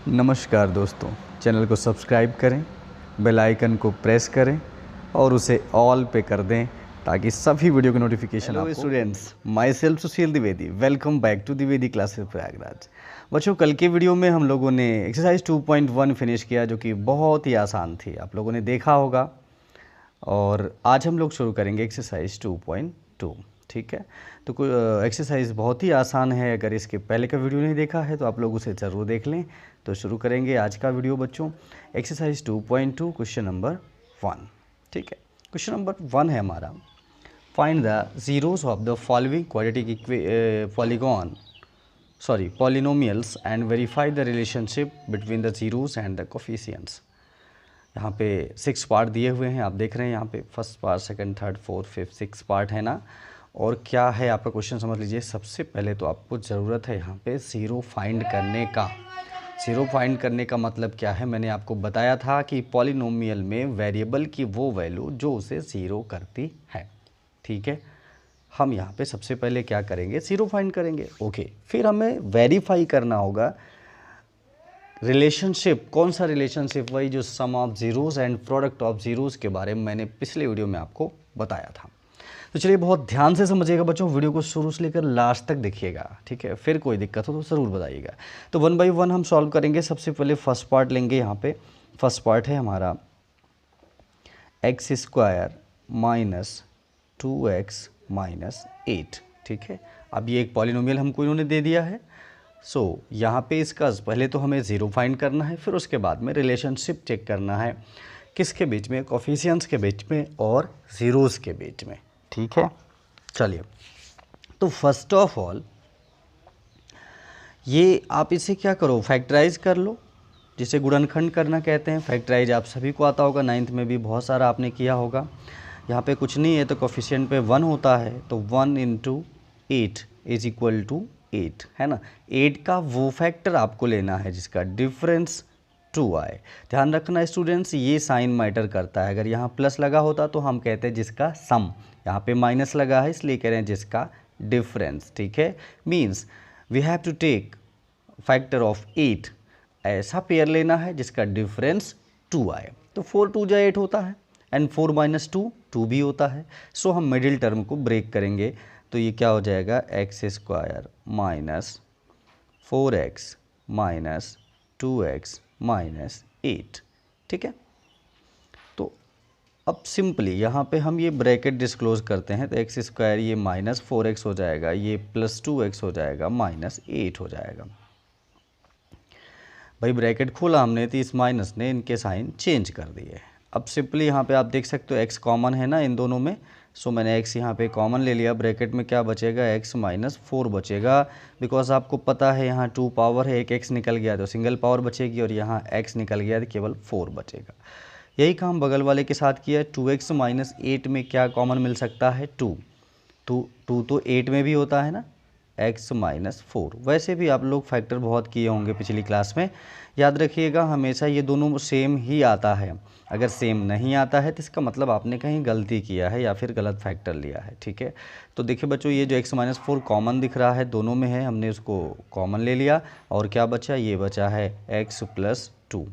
नमस्कार दोस्तों, चैनल को सब्सक्राइब करें, बेल आइकन को प्रेस करें और उसे ऑल पे कर दें ताकि सभी वीडियो की नोटिफिकेशन आपको। Hello students, myself Sushil Dwivedi, welcome back to Dwivedi classes Prayagraj. बच्चों, कल के वीडियो में हम लोगों ने एक्सरसाइज 2.1 फिनिश किया जो कि बहुत ही आसान थी, आप लोगों ने देखा होगा। और आज हम लोग शुरू करेंगे एक्सरसाइज 2.2। ठीक है, तो कोई एक्सरसाइज बहुत ही आसान है। अगर इसके पहले का वीडियो नहीं देखा है तो आप लोग उसे ज़रूर देख लें। तो शुरू करेंगे आज का वीडियो बच्चों, एक्सरसाइज 2.2 क्वेश्चन नंबर 1। ठीक है, क्वेश्चन नंबर 1 है हमारा, find the zeros of the following quadratic polynomials and verify the relationship between the zeros and the coefficients. यहाँ पे 6 पार्ट दिए हुए हैं, आप देख रहे हैं यहाँ पे first part, second, third, fourth, fifth, 6 part है ना। और क्या है आपका क्वेश्चन समझ लीजिए। सबसे पहले तो आपको ज़रूरत है यहाँ पे ज़ीरो फाइंड करने का। ज़ीरो फाइंड करने का मतलब क्या है, मैंने आपको बताया था कि पॉलिनोमियल में वेरिएबल की वो वैल्यू जो उसे ज़ीरो करती है। ठीक है, हम यहाँ पे सबसे पहले क्या करेंगे, ज़ीरो फाइंड करेंगे। ओके, फिर हमें वेरीफाई करना होगा रिलेशनशिप। कौन सा रिलेशनशिप? वही जो sum of zeros and product of zeros के बारे में मैंने पिछले वीडियो में आपको बताया था। तो चलिए बहुत ध्यान से समझिएगा बच्चों, वीडियो को शुरू से लेकर लास्ट तक देखिएगा। ठीक है, फिर कोई दिक्कत हो तो ज़रूर बताइएगा। तो 1 बाई 1 हम सॉल्व करेंगे। सबसे पहले फर्स्ट पार्ट लेंगे। यहाँ पे फर्स्ट पार्ट है हमारा x² माइनस 2x माइनस 8। ठीक है, अब ये एक पॉलिनोमियल हमको इन्होंने दे दिया है। सो यहाँ पे इसका पहले तो हमें ज़ीरो फाइंड करना है, फिर उसके बाद में रिलेशनशिप चेक करना है किसके बीच में, कोफिशिएंट्स के बीच में और ज़ीरोज़ के बीच में। ठीक है, चलिए तो फर्स्ट ऑफ ऑल ये आप इसे क्या करो, फैक्टराइज कर लो, जिसे गुणनखंड करना कहते हैं। फैक्टराइज आप सभी को आता होगा, 9th में भी बहुत सारा आपने किया होगा। यहाँ पे कुछ नहीं है तो कोफिशिएंट पे 1 होता है, तो 1 × 8 इज इक्वल टू 8 है ना। 8 का वो फैक्टर आपको लेना है जिसका डिफरेंस 2 आए। ध्यान रखना स्टूडेंट्स, ये साइन मैटर करता है। अगर यहाँ प्लस लगा होता तो हम कहते हैं जिसका सम, यहाँ पे माइनस लगा है इसलिए कह रहे हैं जिसका डिफरेंस। ठीक है, means we have to take factor of 8, ऐसा पेयर लेना है जिसका डिफरेंस 2 आए। तो 4 2 8 होता है एंड 4 - 2 2 भी होता है। सो हम मिडिल टर्म को ब्रेक करेंगे तो ये क्या हो जाएगा, x² minus 4x minus 2x minus 8। ठीक है, तो अब सिंपली यहाँ पे हम ये ब्रैकेट डिस्क्लोज करते हैं तो x² ये माइनस 4x हो जाएगा, ये प्लस 2x हो जाएगा, माइनस 8 हो जाएगा। भाई ब्रैकेट खोला हमने तो इस माइनस ने इनके साइन चेंज कर दिए। अब सिंपली यहाँ पे आप देख सकते हो x कॉमन है ना इन दोनों में। सो मैंने x यहाँ पे कॉमन ले लिया। ब्रैकेट में क्या बचेगा, x माइनस 4 बचेगा, बिकॉज आपको पता है यहाँ 2 पावर है, एक x निकल गया तो सिंगल पावर बचेगी और यहाँ x निकल गया तो केवल 4 बचेगा। यही काम बगल वाले के साथ किया। 2x माइनस 8 में क्या कॉमन मिल सकता है, 2 तो 8 में भी होता है ना, x माइनस 4। वैसे भी आप लोग फैक्टर बहुत किए होंगे पिछली क्लास में, याद रखिएगा हमेशा ये दोनों सेम ही आता है। अगर सेम नहीं आता है तो इसका मतलब आपने कहीं गलती किया है या फिर गलत फैक्टर लिया है। ठीक है, तो देखिए बच्चों ये जो x माइनस 4 कॉमन दिख रहा है दोनों में है, हमने उसको कॉमन ले लिया और क्या बचा, ये बचा है x प्लस 2।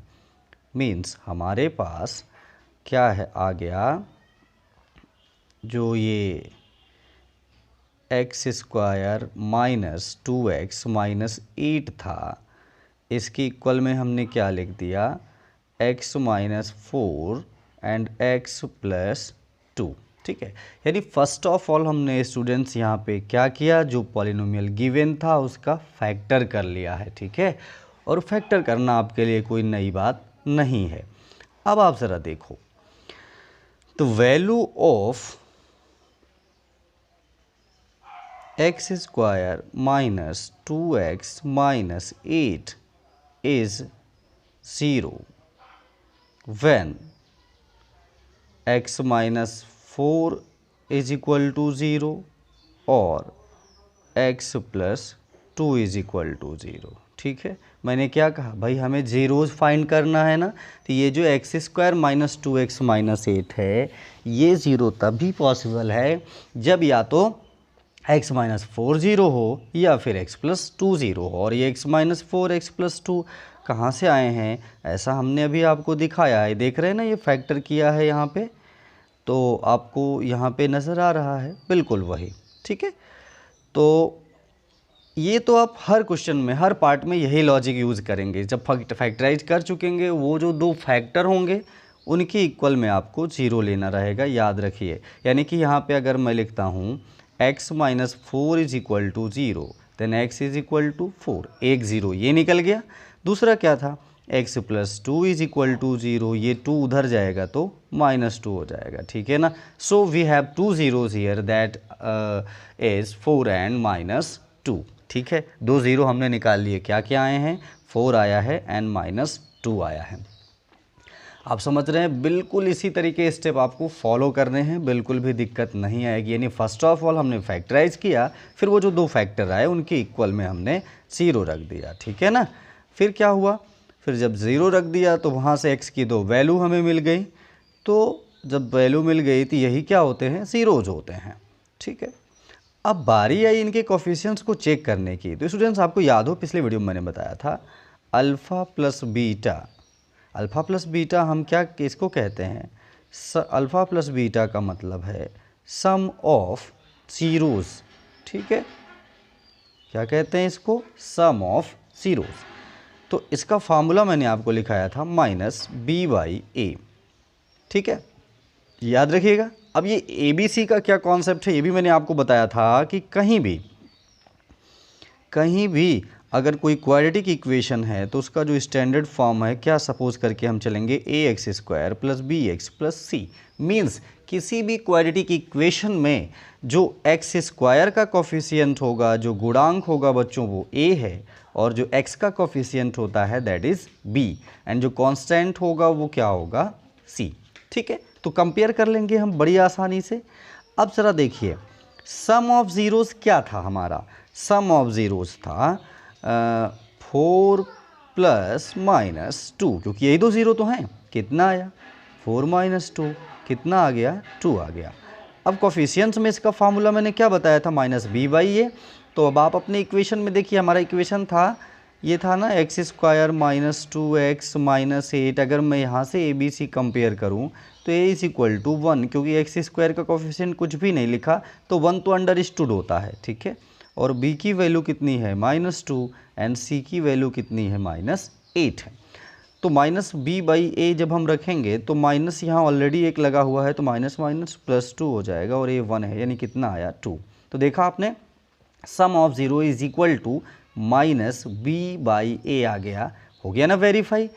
मीन्स हमारे पास क्या है आ गया, जो ये x² माइनस 2x माइनस 8 था, इसके इक्वल में हमने क्या लिख दिया, x minus 4 and x plus 2। ठीक है, यानी फर्स्ट ऑफ ऑल हमने स्टूडेंट्स यहाँ पे क्या किया, जो पॉलिनोमियल गिवन था उसका फैक्टर कर लिया है। ठीक है, और फैक्टर करना आपके लिए कोई नई बात नहीं है। अब आप ज़रा देखो तो value of x² minus 2x minus 8 is 0 when x minus 4 is equal to 0 और x plus 2 is equal to 0। ठीक है, मैंने क्या कहा भाई, हमें जीरोज़ फाइंड करना है ना, तो ये जो x² माइनस 2x माइनस 8 है ये ज़ीरो तभी पॉसिबल है जब या तो x माइनस 4 0 हो या फिर x प्लस 2 0 हो। और ये x माइनस 4 x प्लस 2 कहाँ से आए हैं, ऐसा हमने अभी आपको दिखाया है, देख रहे हैं ना, ये फैक्टर किया है यहाँ पे, तो आपको यहाँ पे नज़र आ रहा है बिल्कुल वही। ठीक है, तो ये तो आप हर क्वेश्चन में, हर पार्ट में यही लॉजिक यूज़ करेंगे। जब फैक्टराइज कर चुकेंगे, वो जो दो फैक्टर होंगे उनके इक्वल में आपको 0 लेना रहेगा, याद रखिए। यानी कि यहाँ पे अगर मैं लिखता हूँ x minus 4 is equal to 0, then x is equal to 4, एक 0 ये निकल गया। दूसरा क्या था, x plus 2 is equal to 0, ये 2 उधर जाएगा तो माइनस 2 हो जाएगा। ठीक है ना, so we have 2 zeros here, that is 4 and minus 2। ठीक है, 2 0 हमने निकाल लिए, क्या क्या आए हैं, 4 आया है एंड माइनस 2 आया है। आप समझ रहे हैं, बिल्कुल इसी तरीके स्टेप आपको फॉलो करने हैं, बिल्कुल भी दिक्कत नहीं आएगी। यानी फर्स्ट ऑफ ऑल हमने फैक्टराइज किया, फिर वो जो दो फैक्टर आए उनके इक्वल में हमने 0 रख दिया। ठीक है ना, फिर क्या हुआ, फिर जब 0 रख दिया तो वहाँ से x की दो वैल्यू हमें मिल गई। तो जब वैल्यू मिल गई तो यही क्या होते हैं, ज़ीरोज़ होते हैं। ठीक है, अब बारी आई इनके कोफिशिएंट्स को चेक करने की। तो स्टूडेंट्स आपको याद हो, पिछले वीडियो में मैंने बताया था alpha plus beta, alpha plus beta हम क्या किसको कहते हैं, अल्फ़ा प्लस बीटा का मतलब है सम ऑफ ज़ीरोज़। ठीक है, क्या कहते हैं इसको, सम ऑफ ज़ीरोज़। तो इसका फार्मूला मैंने आपको लिखाया था माइनस बी बाई ए। ठीक है, याद रखिएगा। अब ये ए बी सी का क्या कॉन्सेप्ट है, ये भी मैंने आपको बताया था कि कहीं भी अगर कोई क्वाड्रेटिक इक्वेशन है तो उसका जो स्टैंडर्ड फॉर्म है, क्या सपोज करके हम चलेंगे, A X square plus B X plus C. Means किसी भी क्वाड्रेटिक इक्वेशन में जो एक्स स्क्वायर का कोफिशिएंट होगा, जो गुणांक होगा बच्चों, वो ए है, और जो एक्स का कोफिशिएंट होता है दैट इज़ बी, एंड जो कांस्टेंट होगा वो क्या होगा, सी। ठीक है, तो कंपेयर कर लेंगे हम बड़ी आसानी से। अब ज़रा देखिए, सम ऑफ ज़ीरोज़ क्या था हमारा, सम ऑफ ज़ीरोज़ था 4 प्लस माइनस 2, क्योंकि यही दो ज़ीरो तो हैं। कितना आया, 4 माइनस 2, कितना आ गया, 2 आ गया। अब कोफिशिएंट्स में इसका फार्मूला मैंने क्या बताया था, माइनस बी बाई ए। तो अब आप अपने इक्वेशन में देखिए, हमारा इक्वेशन था, ये था ना x square minus 2x minus 8। अगर मैं यहाँ से ए बी सी कंपेयर करूँ तो ए इज़ इक्वल टू 1, क्योंकि एक्स स्क्वायर का कोफिशिएंट कुछ भी नहीं लिखा तो 1 तो अंडरस्टूड होता है। ठीक है, और b की वैल्यू कितनी है, माइनस 2, एंड c की वैल्यू कितनी है, माइनस 8 है। तो माइनस बी बाई ए जब हम रखेंगे तो माइनस यहाँ ऑलरेडी एक लगा हुआ है, तो माइनस माइनस प्लस 2 हो जाएगा, और ये 1 है, यानी कितना आया, 2। तो देखा आपने, sum of zero is equal to minus B by A आ गया, हो गया ना वेरीफाई।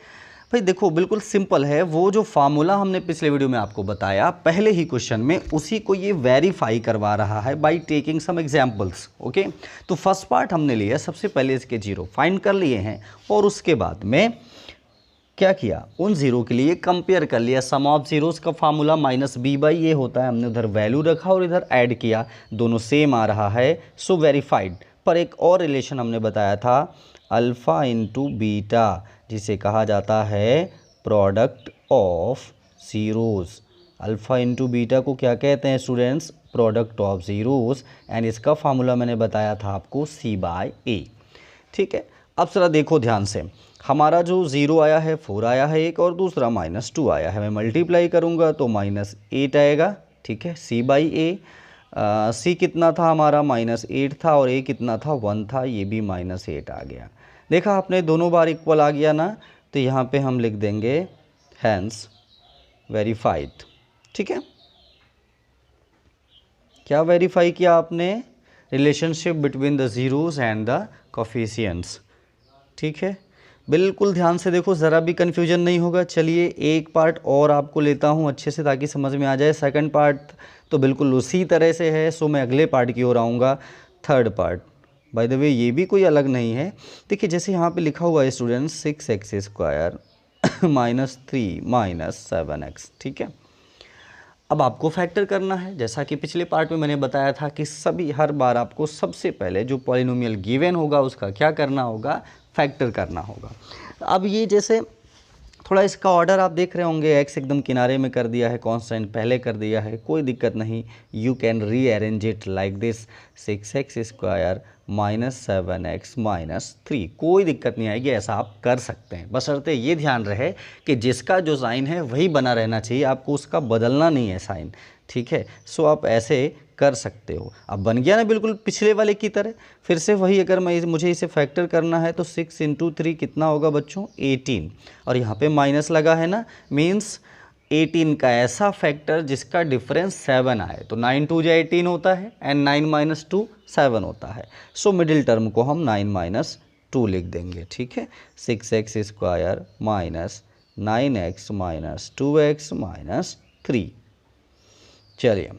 भाई देखो, बिल्कुल सिंपल है, वो जो फार्मूला हमने पिछले वीडियो में आपको बताया पहले ही क्वेश्चन में, उसी को ये वेरीफाई करवा रहा है by taking some examples. Okay, तो फर्स्ट पार्ट हमने लिया, सबसे पहले इसके जीरो फाइंड कर लिए हैं, और उसके बाद में क्या किया, उन ज़ीरो के लिए कंपेयर कर लिया। सम ऑफ ज़ीरोज़ का फार्मूला माइनस बी बाई ये होता है, हमने उधर वैल्यू रखा और इधर ऐड किया, दोनों सेम आ रहा है, सो वेरीफाइड। पर एक और रिलेशन हमने बताया था, अल्फ़ा इंटू बीटा, जिसे कहा जाता है product of zeros. Alpha into beta को क्या कहते हैं students, product of zeros, and इसका फार्मूला मैंने बताया था आपको सी बाई ए। ठीक है, अब जरा देखो ध्यान से, हमारा जो ज़ीरो आया है, 4 आया है एक, और दूसरा माइनस 2 आया है। मैं मल्टीप्लाई करूँगा तो माइनस 8 आएगा। ठीक है, सी बाई ए, सी कितना था हमारा, माइनस 8 था, और ए कितना था, 1 था, ये भी माइनस 8 आ गया। देखा आपने, दोनों बार इक्वल आ गया ना, तो यहाँ पे हम लिख देंगे हैंस वेरीफाइड। ठीक है, क्या वेरीफाई किया आपने, relationship between the zeros and the coefficients. ठीक है, बिल्कुल ध्यान से देखो, ज़रा भी कन्फ्यूजन नहीं होगा। चलिए एक पार्ट और आपको लेता हूँ अच्छे से, ताकि समझ में आ जाए। सेकंड पार्ट तो बिल्कुल उसी तरह से है, सो मैं अगले पार्ट की ओर आऊँगा। Third part by the way ये भी कोई अलग नहीं है। देखिए जैसे यहाँ पे लिखा हुआ है students, 6x square minus 3 minus 7x। ठीक है, अब आपको फैक्टर करना है, जैसा कि पिछले पार्ट में मैंने बताया था कि सभी हर बार आपको सबसे पहले जो पॉलिनोमियल गिवन होगा उसका क्या करना होगा, फैक्टर करना होगा। अब ये जैसे थोड़ा इसका ऑर्डर आप देख रहे होंगे, एक्स एकदम किनारे में कर दिया है, कांस्टेंट पहले कर दिया है, कोई दिक्कत नहीं। You can rearrange it like this, 6x² minus 7x minus 3, कोई दिक्कत नहीं आएगी, ऐसा आप कर सकते हैं। बशर्ते ये ध्यान रहे कि जिसका जो साइन है वही बना रहना चाहिए, आपको उसका बदलना नहीं है साइन, ठीक है। सो आप ऐसे कर सकते हो। अब बन गया ना बिल्कुल पिछले वाले की तरह। फिर से वही, अगर मुझे इसे फैक्टर करना है तो 6 × 3 कितना होगा बच्चों, 18, और यहाँ पे माइनस लगा है ना, मीन्स 18 का ऐसा फैक्टर जिसका डिफरेंस 7 आए। तो 9 × 2 = 18 होता है, एंड 9 - 2 7 होता है। सो मिडिल टर्म को हम 9 - 2 लिख देंगे, ठीक है। 6x² minus 9x minus 2x minus 3। चलिए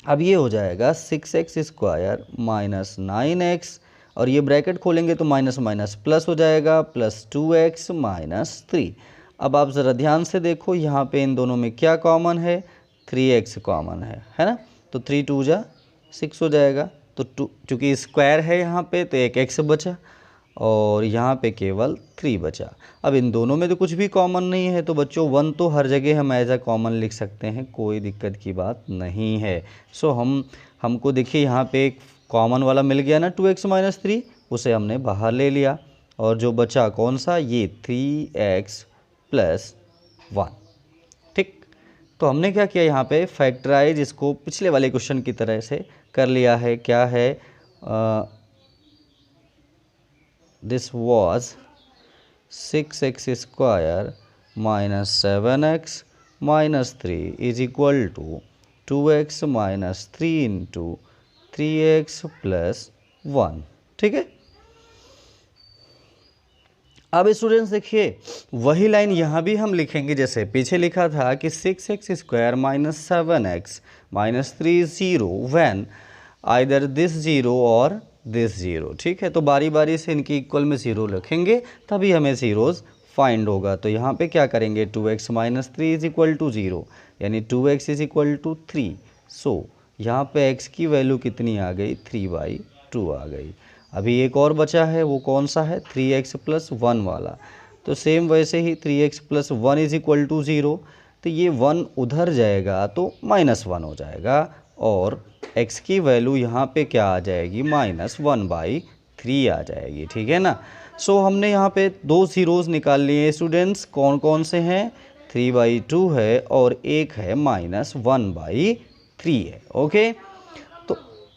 अब ये हो जाएगा 6x² माइनस 9x, और ये ब्रैकेट खोलेंगे तो माइनस माइनस प्लस हो जाएगा, प्लस 2x माइनस 3। अब आप ज़रा ध्यान से देखो, यहाँ पे इन दोनों में क्या कॉमन है, 3x कॉमन है ना। तो 3 × 2 = 6 हो जाएगा। तो चूँकि स्क्वायर है यहाँ पे तो एक x बचा, और यहाँ पे केवल 3 बचा। अब इन दोनों में तो कुछ भी कॉमन नहीं है, तो बच्चों 1 तो हर जगह हम एज अ कॉमन लिख सकते हैं, कोई दिक्कत की बात नहीं है। सो हमको देखिए यहाँ पे एक कॉमन वाला मिल गया ना, 2x माइनस 3, उसे हमने बाहर ले लिया, और जो बचा कौन सा, ये 3x + 1, ठीक। तो हमने क्या किया यहाँ पे, फैक्टराइज इसको पिछले वाले क्वेश्चन की तरह से कर लिया है। क्या है, this was 6x² minus 7x minus 3 is equal to 2x minus 3 into 3x plus 1, ठीक है। अब स्टूडेंट्स देखिए, वही लाइन यहाँ भी हम लिखेंगे, जैसे पीछे लिखा था कि 6x² minus 7x minus 3 is 0 when either this 0 और दिस 0, ठीक है। तो बारी बारी से इनकी इक्वल में 0 रखेंगे, तभी हमें ज़ीरोज़ फाइंड होगा। तो यहाँ पे क्या करेंगे, 2x minus 3 is equal to 0, यानी 2x इज इक्वल टू 3। सो यहाँ पे x की वैल्यू कितनी आ गई, 3/2 आ गई। अभी एक और बचा है, वो कौन सा है, 3x + 1 वाला। तो सेम वैसे ही 3x + 1 इज इक्वल टू 0, तो ये 1 उधर जाएगा तो -1 हो जाएगा, और x की वैल्यू यहाँ पे क्या आ जाएगी, -1/3 आ जाएगी, ठीक है ना। सो हमने यहाँ पे 2 ज़ीरोज़ निकाल लिए स्टूडेंट्स, कौन कौन से हैं, 3/2 है और एक है -1/3 है, ओके। तो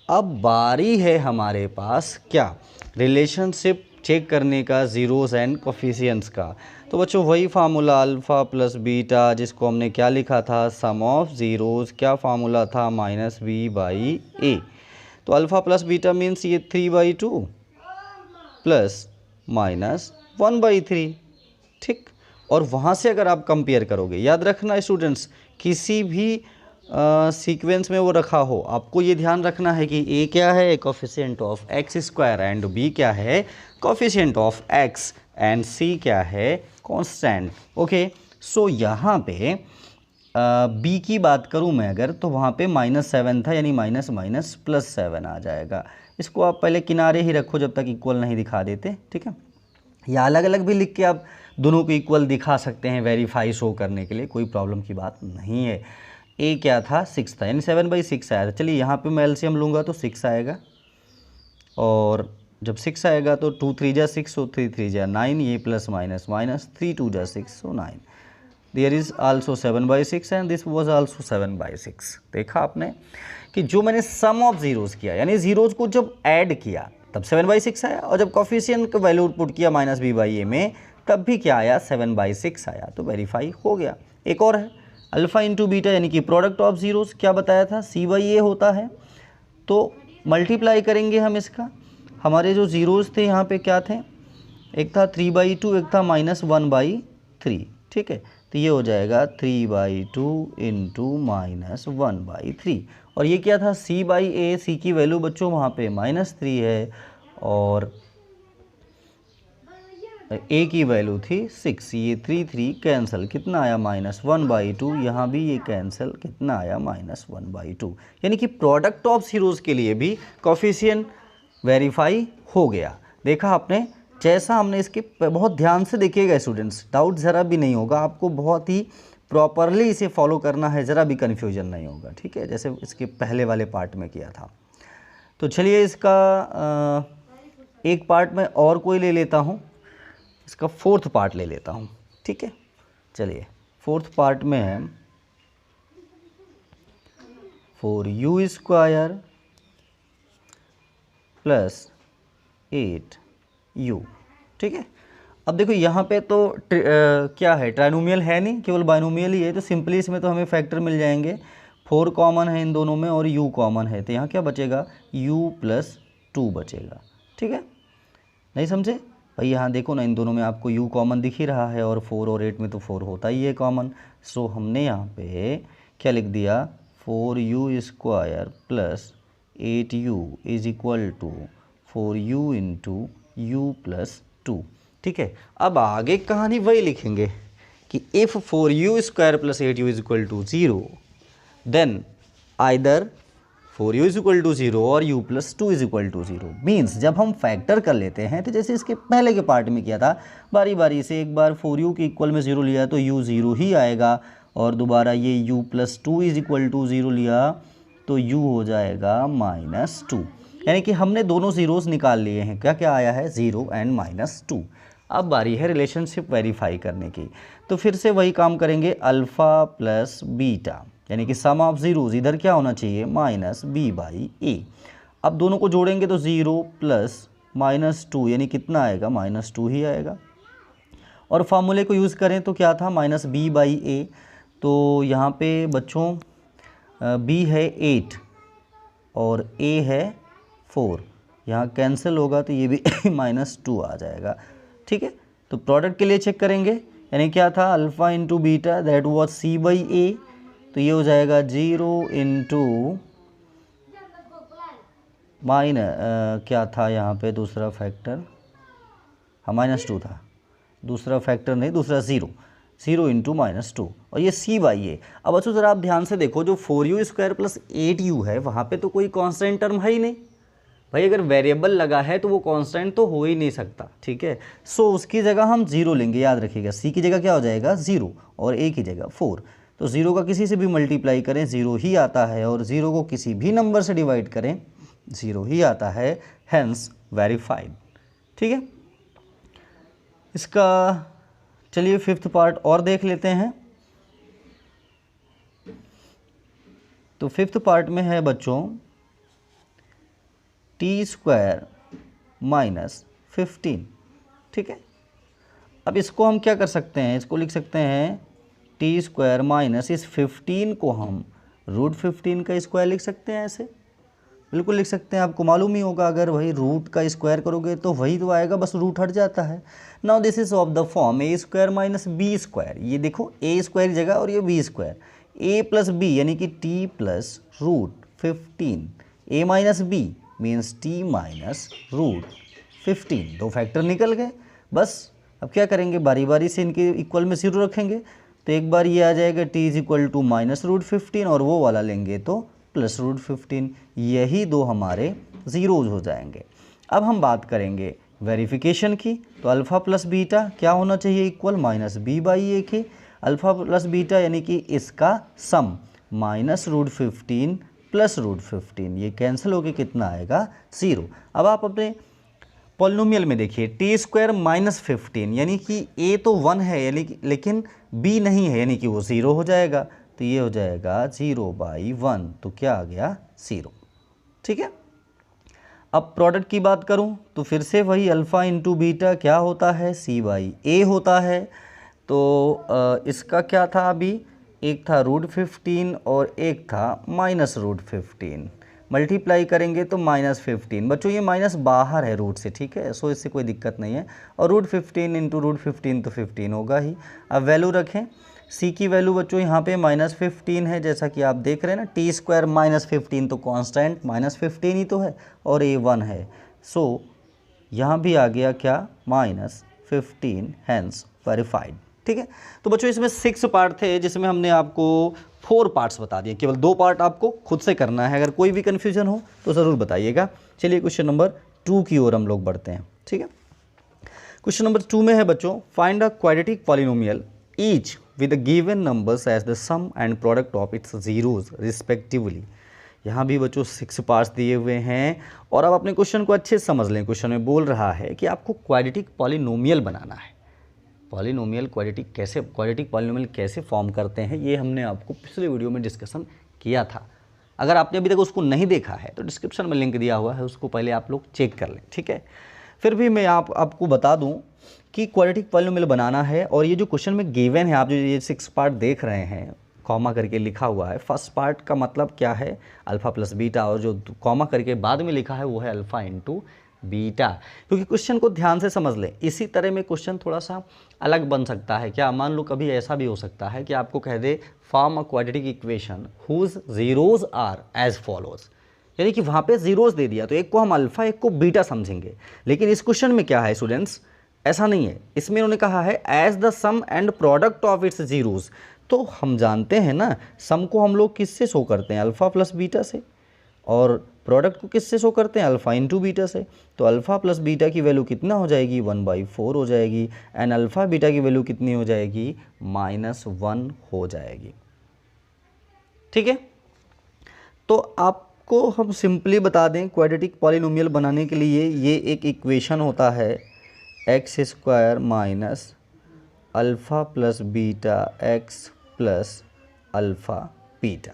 अब बारी है हमारे पास क्या, रिलेशनशिप चेक करने का ज़ीरोज़ एंड कोफिशिएंट्स का। तो बच्चों वही फार्मूला अल्फ़ा + बीटा, जिसको हमने क्या लिखा था, सम ऑफ ज़ीरोज़, क्या फार्मूला था, -b/a। तो अल्फ़ा + बीटा मीन्स ये 3/2 प्लस -1/3, ठीक। और वहाँ से अगर आप कंपेयर करोगे, याद रखना स्टूडेंट्स, किसी भी सीक्वेंस में वो रखा हो, आपको ये ध्यान रखना है कि a क्या है, coefficient of x², and b क्या है, coefficient of x, and c क्या है, कांस्टेंट, ओके। सो यहाँ पे b की बात करूँ मैं अगर, तो वहाँ पे -7 था, यानी -7 आ जाएगा। इसको आप पहले किनारे ही रखो जब तक इक्वल नहीं दिखा देते, ठीक है। या अलग अलग भी लिख के आप दोनों को इक्वल दिखा सकते हैं, वेरीफाई शो करने के लिए, कोई प्रॉब्लम की बात नहीं है। a क्या था, 6 था, यानी 7/6 आया था। चलिए यहाँ पे मैं एलसीएम लूँगा तो 6 आएगा, और जब 6 आएगा तो 2 × 3 = 6, so 3 × 3 = 9, ये plus minus minus, 3 × 2 = 6, so 9। There is also 7/6 and this was also 7/6। देखा आपने कि जो मैंने सम ऑफ ज़ीरोज़ किया, यानी ज़ीरोज़ को जब ऐड किया तब 7/6 आया, और जब कोफिशिएंट का वैल्यू पुट किया -b/a में, तब भी क्या आया, 7/6 आया। तो वेरीफाई हो गया। एक और है अल्फ़ा × बीटा, यानी कि प्रोडक्ट ऑफ ज़ीरोज़, क्या बताया था, c/a होता है। तो मल्टीप्लाई करेंगे हम इसका, हमारे जो ज़ीरोज़ थे यहाँ पे क्या थे, एक था 3/2, एक था -1/3, ठीक है। तो ये हो जाएगा 3/2 × -1/3, और ये क्या था, c/a, c की वैल्यू बच्चों वहाँ पे -3 है, और a की वैल्यू थी 6, ये 3 कैंसिल, कितना आया, -1/2, यहाँ भी ये कैंसिल, कितना आया, -1/2। यानी कि प्रोडक्ट ऑफ ज़ीरोज़ के लिए भी कोफिशिएंट वेरीफाई हो गया। देखा आपने जैसा हमने इसके बहुत ध्यान से देखिएगा स्टूडेंट्स, डाउट ज़रा भी नहीं होगा आपको, बहुत ही प्रॉपरली इसे फॉलो करना है, ज़रा भी कन्फ्यूजन नहीं होगा, ठीक है, जैसे इसके पहले वाले पार्ट में किया था। तो चलिए इसका एक पार्ट में और कोई ले लेता हूँ, इसका फोर्थ पार्ट ले लेता हूँ, ठीक है। चलिए फोर्थ पार्ट में है 4u² प्लस 8u, ठीक है। अब देखो यहाँ पे तो क्या है, ट्राइनोमियल है नहीं, केवल बाइनोमियल ही है, तो सिंपली इसमें तो हमें फैक्टर मिल जाएंगे। 4 कॉमन है इन दोनों में और u कॉमन है, तो यहाँ क्या बचेगा, u + 2 बचेगा, ठीक है। नहीं समझे भाई, यहाँ देखो ना, इन दोनों में आपको u कॉमन दिख ही रहा है, और 4 और 8 में तो 4 होता ही है कॉमन। सो हमने यहाँ पे क्या लिख दिया, 4u² plus 8u = 4u × u + 2, ठीक है। अब आगे कहानी वही लिखेंगे कि if 4u² plus 8u = 0 then either 4u = 0 और u + 2 = 0। मीन्स जब हम फैक्टर कर लेते हैं तो जैसे इसके पहले के पार्ट में किया था, बारी बारी से एक बार 4u के इक्वल में 0 लिया तो u 0 ही आएगा, और दोबारा ये u + 2 = 0 लिया तो u हो जाएगा -2। यानी कि हमने दोनों ज़ीरोज़ निकाल लिए हैं, क्या क्या आया है, 0 एंड -2। अब बारी है रिलेशनशिप वेरीफाई करने की, तो फिर से वही काम करेंगे, अल्फ़ा प्लस बीटा, यानी कि सम ऑफ ज़ीरोज़ इधर क्या होना चाहिए, -b/a। अब दोनों को जोड़ेंगे तो 0 प्लस -2 यानी कितना आएगा, -2 ही आएगा। और फार्मूले को यूज़ करें तो क्या था, -b/a। तो यहाँ पे बच्चों b है 8 और a है 4, यहाँ कैंसिल होगा तो ये भी -2 आ जाएगा, ठीक है। तो प्रोडक्ट के लिए चेक करेंगे, यानी क्या था, alpha × beta that was c/a, तो ये हो जाएगा 0 × क्या था यहाँ पे दूसरा फैक्टर, हाँ -2 था, दूसरा फैक्टर नहीं, दूसरा 0 × -2, और ये c/a। अब बच्चों ज़रा आप ध्यान से देखो, जो 4u² प्लस 8u है वहाँ पे तो कोई कांस्टेंट टर्म है ही नहीं भाई, अगर वेरिएबल लगा है तो वो कांस्टेंट तो हो ही नहीं सकता, ठीक है। सो उसकी जगह हम 0 लेंगे, याद रखिएगा, c की जगह क्या हो जाएगा 0 और a की जगह 4। तो 0 का किसी से भी मल्टीप्लाई करें 0 ही आता है, और 0 को किसी भी नंबर से डिवाइड करें 0 ही आता है, हैंस वेरीफाइड, ठीक है। इसका चलिए फिफ्थ पार्ट और देख लेते हैं। तो फिफ्थ पार्ट में है बच्चों t² - 15, ठीक है। अब इसको हम क्या कर सकते हैं, इसको लिख सकते हैं t² माइनस इस 15 को हम √15 का स्क्वायर लिख सकते हैं, ऐसे बिल्कुल लिख सकते हैं। आपको मालूम ही होगा, अगर वही रूट का स्क्वायर करोगे तो वही तो आएगा, बस रूट हट जाता है। Now this is of the form a² - b²। ये देखो a² की जगह और ये b², a + b यानी कि t + √15, a - b means t - √15, दो फैक्टर निकल गए। बस अब क्या करेंगे, बारी बारी से इनके इक्वल में 0 रखेंगे, तो एक बार ये आ जाएगा t = -√15 और वो वाला लेंगे तो +√15, यही दो हमारे ज़ीरोज़ हो जाएंगे। अब हम बात करेंगे वेरिफिकेशन की, तो अल्फ़ा प्लस बीटा क्या होना चाहिए, इक्वल -b/a के। अल्फ़ा प्लस बीटा यानी कि इसका सम -√15 +√15, ये कैंसिल होके कितना आएगा, 0। अब आप अपने पॉलिनोमियल में देखिए, t² - 15 यानी कि a तो 1 है, यानी कि लेकिन b नहीं है, यानी कि वो 0 हो जाएगा, तो ये हो जाएगा 0/1, तो क्या आ गया, 0, ठीक है। अब प्रोडक्ट की बात करूं तो फिर से वही अल्फ़ा × बीटा क्या होता है, c/a होता है। तो इसका क्या था, अभी एक था √15 और एक था -√15, मल्टीप्लाई करेंगे तो -15। बच्चों ये माइनस बाहर है रूट से, ठीक है, सो इससे कोई दिक्कत नहीं है, और √15 × √15 तो 15 होगा ही। अब वैल्यू रखें, c की वैल्यू बच्चों यहाँ पे -15 है, जैसा कि आप देख रहे हैं ना, t² - 15 तो कांस्टेंट -15 ही तो है, और a 1 है, सो यहाँ भी आ गया क्या, -15, हैंस वेरीफाइड, ठीक है। तो बच्चों इसमें 6 पार्ट थे, जिसमें हमने आपको 4 पार्ट्स बता दिए, केवल 2 पार्ट आपको खुद से करना है। अगर कोई भी कन्फ्यूजन हो तो ज़रूर बताइएगा। चलिए क्वेश्चन नंबर 2 की ओर हम लोग बढ़ते हैं, ठीक है। क्वेश्चन नंबर 2 में है बच्चों, find a quadratic polynomial each with given numbers as the sum and product of its zeros respectively. यहाँ भी बच्चों 6 पार्ट्स दिए हुए हैं और अब अपने क्वेश्चन को अच्छे से समझ लें। क्वेश्चन में बोल रहा है कि आपको क्वाड्रेटिक पॉलिनोमियल बनाना है। पॉलिनोमियल क्वाड्रेटिक पॉलिनोमियल कैसे फॉर्म करते हैं, ये हमने आपको पिछले वीडियो में डिस्कशन किया था। अगर आपने अभी तक उसको नहीं देखा है तो डिस्क्रिप्शन में लिंक दिया हुआ है, उसको पहले आप लोग चेक कर लें, ठीक है। फिर भी मैं आपको बता दूं कि क्वाड्रेटिक पॉलिनोमियल बनाना है और ये जो क्वेश्चन में गिवन है, आप जो ये 6 पार्ट देख रहे हैं, कॉमा करके लिखा हुआ है। फर्स्ट पार्ट का मतलब क्या है, अल्फ़ा प्लस बीटा, और जो कॉमा करके बाद में लिखा है वो है अल्फ़ा इंटू बीटा। क्योंकि क्वेश्चन को ध्यान से समझ लें, इसी तरह में क्वेश्चन थोड़ा सा अलग बन सकता है। क्या मान लो कभी ऐसा भी हो सकता है कि आपको कह दे form a quadratic equation whose zeros are as follows, यानी कि वहाँ पे जीरोज दे दिया तो एक को हम अल्फ़ा एक को बीटा समझेंगे। लेकिन इस क्वेश्चन में क्या है स्टूडेंट्स, ऐसा नहीं है। इसमें उन्होंने कहा है as the sum and product of its zeros. तो हम जानते हैं ना, सम को हम लोग किससे शो करते हैं, अल्फ़ा प्लस बीटा से, और प्रोडक्ट को किससे शो करते हैं, अल्फ़ा इंटू बीटा से। तो अल्फ़ा प्लस बीटा की वैल्यू कितना हो जाएगी, 1/4 हो जाएगी, एंड अल्फ़ा बीटा की वैल्यू कितनी हो जाएगी, -1 हो जाएगी, ठीक है। तो आपको हम सिंपली बता दें, क्वाड्रेटिक पॉलिनोमियल बनाने के लिए ये एक इक्वेशन होता है x² minus alpha plus beta x plus alpha beta,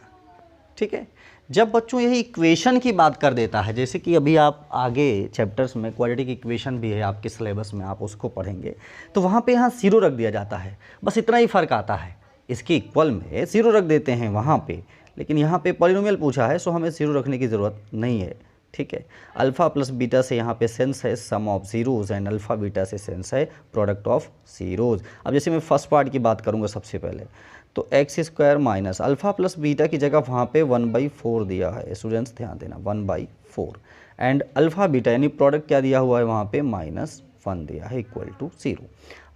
ठीक है। जब बच्चों यही इक्वेशन की बात कर देता है, जैसे कि अभी आप आगे चैप्टर्स में क्वाड्रेटिक इक्वेशन भी है आपके सिलेबस में, आप उसको पढ़ेंगे, तो वहाँ पे यहाँ 0 रख दिया जाता है। बस इतना ही फ़र्क आता है, इसके इक्वल में 0 रख देते हैं वहाँ पे, लेकिन यहाँ पे पॉलिनोमियल पूछा है सो हमें 0 रखने की ज़रूरत नहीं है, ठीक है। अल्फ़ा प्लस बीटा से यहाँ पे सेंस है sum of zeros, and alpha beta से सेंस है प्रोडक्ट ऑफ ज़ीरोज़। अब जैसे मैं फर्स्ट पार्ट की बात करूँगा सबसे पहले, तो x² minus alpha plus beta की जगह वहाँ पे 1/4 दिया है, स्टूडेंट्स ध्यान देना, 1/4, एंड अल्फ़ा बीटा यानी प्रोडक्ट क्या दिया हुआ है वहाँ पे -1 दिया है, इक्वल टू 0।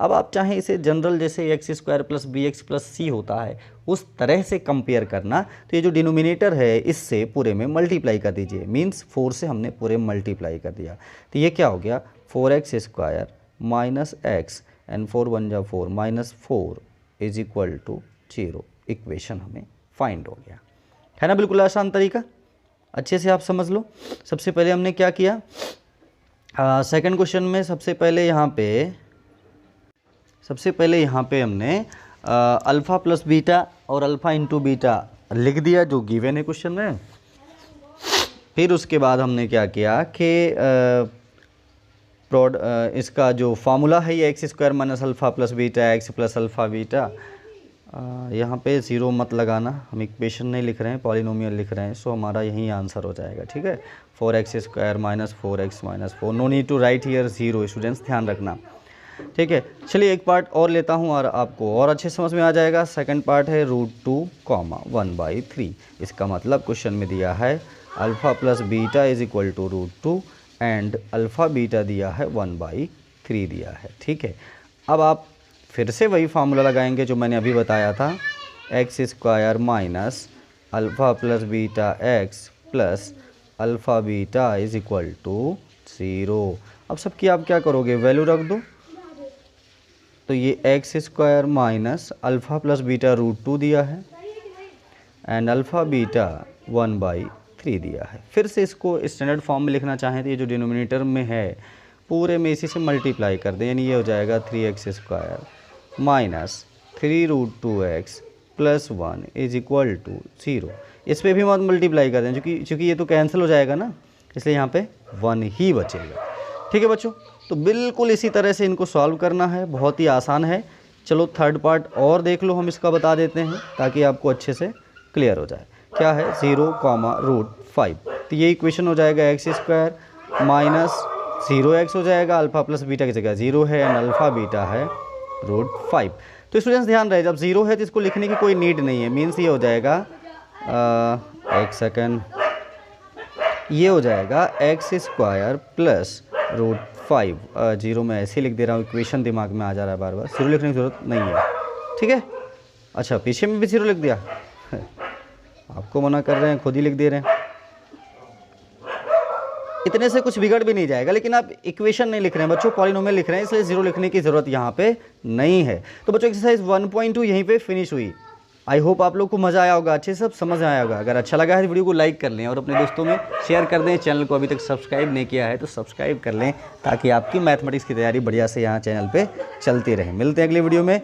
अब आप चाहें इसे जनरल जैसे x² plus bx plus c होता है उस तरह से कंपेयर करना, तो ये जो डिनोमिनेटर है इससे पूरे में मल्टीप्लाई कर दीजिए, मीन्स 4 से हमने पूरे मल्टीप्लाई कर दिया। तो ये क्या हो गया, 4x² माइनस x, एंड 4 1 जा 4 -4 इज इक्वल टू 0। इक्वेशन हमें फाइंड हो गया, है ना। बिल्कुल आसान तरीका, अच्छे से आप समझ लो। सबसे पहले हमने क्या किया, सेकंड क्वेश्चन में सबसे पहले यहाँ पे हमने अल्फ़ा प्लस बीटा और अल्फ़ा इंटू बीटा लिख दिया जो गिवन है क्वेश्चन में। फिर उसके बाद हमने क्या किया कि इसका जो फार्मूला है ये x² minus alpha plus beta x plus alpha beta, यहाँ पे 0 मत लगाना, हम इक्वेशन नहीं लिख रहे हैं, पॉलिनोमियल लिख रहे हैं, सो हमारा यही आंसर हो जाएगा, ठीक है। 4x² minus 4x minus 4, no need to write here 0, students ध्यान रखना, ठीक है। चलिए एक पार्ट और लेता हूँ और आपको और अच्छे समझ में आ जाएगा। सेकंड पार्ट है √2, 1/3। इसका मतलब क्वेश्चन में दिया है alpha plus beta is equal to √2 and alpha beta दिया है 1/3 दिया है, ठीक है। अब आप फिर से वही फार्मूला लगाएंगे जो मैंने अभी बताया था, x² minus alpha plus beta x plus alpha beta is equal to 0। अब सबकी आप क्या करोगे, वैल्यू रख दो। तो ये x² minus alpha plus beta √2 दिया है एंड अल्फ़ा बीटा 1/3 दिया है। फिर से इसको स्टैंडर्ड फॉर्म में लिखना चाहें तो ये जो डिनोमिनेटर में है पूरे में इसी से मल्टीप्लाई कर दें, यानी ये हो जाएगा 3x² minus 3√2x plus 1 is equal to 0। इस पर भी मत मल्टीप्लाई कर दें क्योंकि ये तो कैंसिल हो जाएगा ना, इसलिए यहाँ पे 1 ही बचेगा, ठीक है बच्चों। तो बिल्कुल इसी तरह से इनको सॉल्व करना है, बहुत ही आसान है। चलो थर्ड पार्ट और देख लो, हम इसका बता देते हैं ताकि आपको अच्छे से क्लियर हो जाए। क्या है, 0, √5, तो ये इक्वेशन हो जाएगा x² माइनस 0x हो जाएगा, अल्फ़ा प्लस बीटा की जगह 0 है एंड अल्फ़ा बीटा है √5। तो स्टूडेंट्स ध्यान रहे, जब 0 है तो इसको लिखने की कोई नीड नहीं है, मीन्स ये हो जाएगा एक सेकेंड, ये हो जाएगा x² प्लस √5। 0 में ऐसे लिख दे रहा हूँ, इक्वेशन दिमाग में आ जा रहा है बार बार, 0 लिखने की ज़रूरत नहीं है, ठीक है। अच्छा पीछे में भी 0 लिख दिया आपको मना कर रहे हैं, खुद ही लिख दे रहे हैं। इतने से कुछ बिगड़ भी नहीं जाएगा। लेकिन आप इक्वेशन नहीं लिख रहे हैं बच्चों, पॉलिनोमियल लिख रहे हैं, इसलिए 0 लिखने की ज़रूरत यहाँ पे नहीं है। तो बच्चों एक्सरसाइज 1.2 यहीं पे फिनिश हुई। आई होप आप लोग को मज़ा आया होगा, अच्छे से सब समझ आया होगा। अगर अच्छा लगा है वीडियो को लाइक कर लें और अपने दोस्तों में शेयर कर दें। चैनल को अभी तक सब्सक्राइब नहीं किया है तो सब्सक्राइब कर लें, ताकि आपकी मैथमेटिक्स की तैयारी बढ़िया से यहाँ चैनल पे चलती रहे। मिलते हैं अगली वीडियो में।